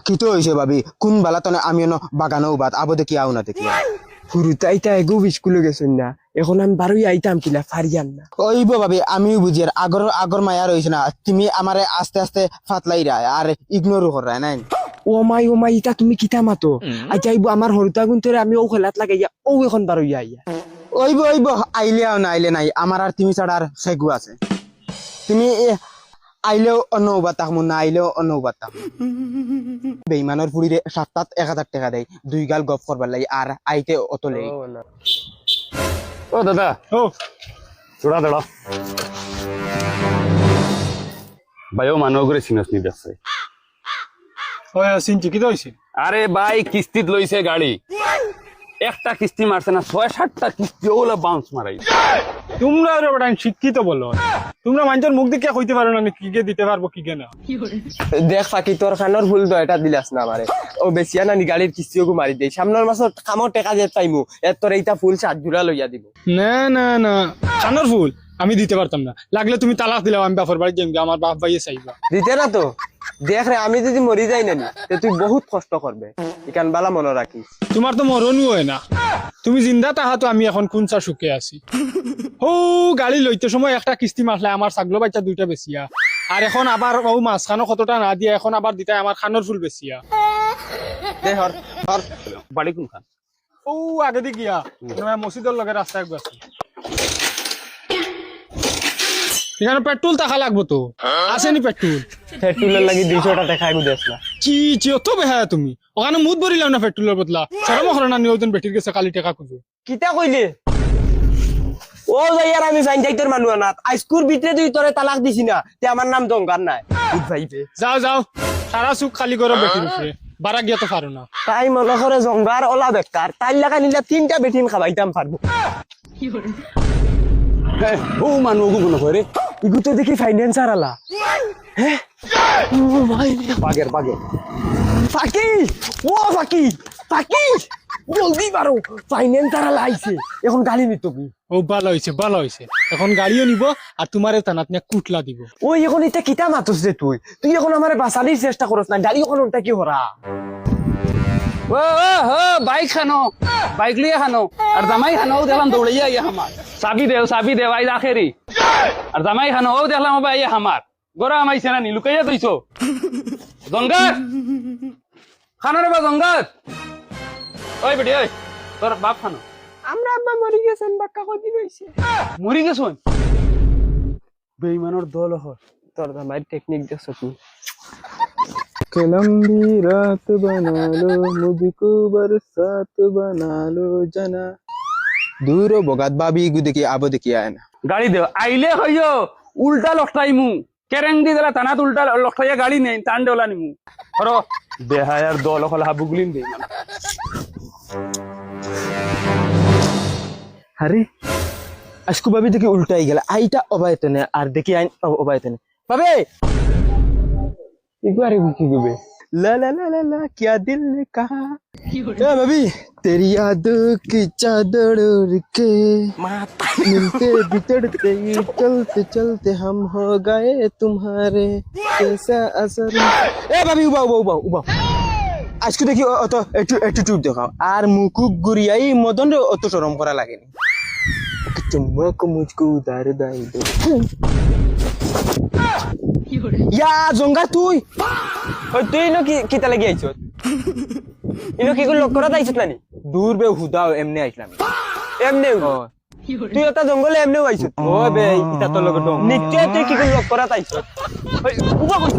কিতো হইছে ভাবি কোন বালা তনে আমি বাগানো বাদ আবো দেখি আও না দেখি ফুরুতা আইতা এগো স্কুলে গেছেন না এখন আমি বারোই আইতাম কিলা ফারিয়ান না ওইব ভাবি আমিও বুঝি আর আগর আগর মায়া রইছে না তুমি আমারে আস্তে আস্তে ফাতলাইরা আর ইগনোরও করা নাই ও মাই ইতা তুমি কিতা মাতো আচ্ছা আইবো আমার হরুতা গুনতরে আমি ও খেলাত লাগাইয়া ও এখন বারোই আইয়া ওইব আইলে আও না আইলে নাই আমার আর তুমি ছাড়া আর সেগু আছে তুমি আইলেও অন্য উবাদ তাকমু না আইলেও অন্য উবাদ তাকমু বেইমানের ফুড়িরে সপ্তাহ 1000 টাকা দেয় দুই গাল গপ করবার লাগি আর আইতে অত লেই ও দাদা ও চোড়া দাঁড়া ভাইও মানুষ করে চিনস নি দেখছে ওই চিনছি কি হইছে আরে ভাই কিস্তিত লইছে গাড়ি একটা কিস্তি মারছে না 6-7টা কিস্তি ওলা বাউন্স মারাই তোমরা রে বড় শিক্ষিত বলো তোমরা মানুষের মুখ দেখে কইতে পারো না কি কে দিতে পারবো কি কে না দেখ ফাঁকি তোর খানোর ভুল তো এটা দিলাস না আমারে ও বেশিয়া না গাড়ির কিস্তিও মারি দেই সামনের মাসের কামর টাকা দিয়ে পাইমু এর তোর এইটা ফুল 7 জোড়া লইয়া দিব না কানোর ফুল আমি দিতে পারতাম না লাগলে তুমি তালাক দিলাও আমি বাপর বাড়ি যাই আমার বাপ ভাইয়ে চাইবা দিতে না তো দেখ রে আমি যদি মরি যাই না তে তুই বহুত কষ্ট করবে ইকান বালা মনে রাখিস তোমার তো মরণও হয় না তুমি জিন্দা তাহা তো আমি এখন কোনটা সুখে আছি ও গাড়ি লইতে সময় একটা কিস্তি মারলে আমার ছাগল বাচ্চা দুইটা বেচিয়া আর এখন আবার ও মাঝখানো কতটা না দিয়া এখন আবার দিতে আমার খানোর ফুল বেচিয়া দে হর হর বাড়ি কোন খান ও আগে দি গিয়া মসজিদের লগে রাস্তায় গেছে এখানে পেট্রোল টাকা লাগবো তো আসেনি পেট্রোল পেট্রোলের লাগি 200 টাকা খাইবো দেস না চি অত বেহা তুমি ওখানে মুদ ভরিলাম না পেট্রোলের বদলা সরম হলো না নিয়তন বেটির গেছে কালি টাকা খুঁজো কিতা কইলে ও যাইয়ার আমি ফাইন যাইতর মানু না আইস্কুর ভিতরে তুই তোরে তালাক দিছি না তে আমার নাম জঙ্গার নাই বুঝ ভাইবে যাও সারা সুখ খালি করো বেটির উপরে বারা গিয়া তো পারো না তাই মনে করে জঙ্গার ওলা বেকার তাই লাগা নিলে 3টা বেটিন খাবাইতাম পারবো ও মানুষ মনে করে ইগুতে দেখি ফাইন্যান্সার আলা হ্যাঁ ও ভাই বাগের ফাকি ও ফাকি জলদি বারো ফাইন্যান্সার আলা আইছে এখন গালি নিত কি ও ভালো হয়েছে এখন গাড়িও নিব আর তোমারে তানাত নিয়ে কুটলা দিব ওই এখন এটা কিতা মাতস রে তুই এখন আমারে বাঁচানির চেষ্টা করছ না গাড়ি এখন ওটা কি হরা ও বাইক খানো বাইক লিয়ে খানো আর জামাই খানো দেখলাম দৌড়াইয়া ইয়া আমার চাবি দে আইজ আখেরি আর জামাই খানো ও দেখলাম ইয়া আমার গোরা আমাইছে না নি লুকাইয়া তুইছো জঙ্গাত খানো রে বা জঙ্গাত ওই বেটি ওই তোর বাপ খানো আমরা আব্বা মরি গেছেন বাক্কা কই রইছে মরি গেছন বেঈমানের দল হয় তোর জামাই টেকনিক দেখছ তুই कि लंबी रात बना लो मुझको बरसात बना लो जना दूरो बगात बाबी गु देखि आबो देखि आए ना গাড়ি দে আইলে হইও উল্টা লখটাইমু কেরেং দি দিলা তানাত উল্টা লখটাইয়া গাড়ি নেই টান দেওলা নিমু হর বেহায়ার দল হল হাবুগুলিন দে अरे अशकु बाबी देखि उल्टा ही गेला आईटा अबायतने आर देखि आइन अबायतने बाबे एक बार की गुबे ला ला ला ला ला क्या दिल ने कहा ए बाबी तेरी यादों की चादर ओढ़ के मिलते बिछड़ते चलते चलते हम हो गए तुम्हारे कैसा असर ए बाबी उबा আজকে দেখি অত একটু অ্যাটিটিউড দেখাও আর মুখ গুরিয়াই মদন রে অত শরম করা লাগেনি চুম্মা কো মুঝকো উদার দাই দে ইয়া জঙ্গা তুই ওই তুই নো কি কিতা লাগি আইছ ইনো কি গুলো করা দাইছত নানি দূর বে হুদাও এমনি আইছিলাম এমনে তুই ওটা জঙ্গলে এমনে আইছ ও বে ইতা তোর লগে নিশ্চয় তুই কি গুলো করা দাইছত উবা কই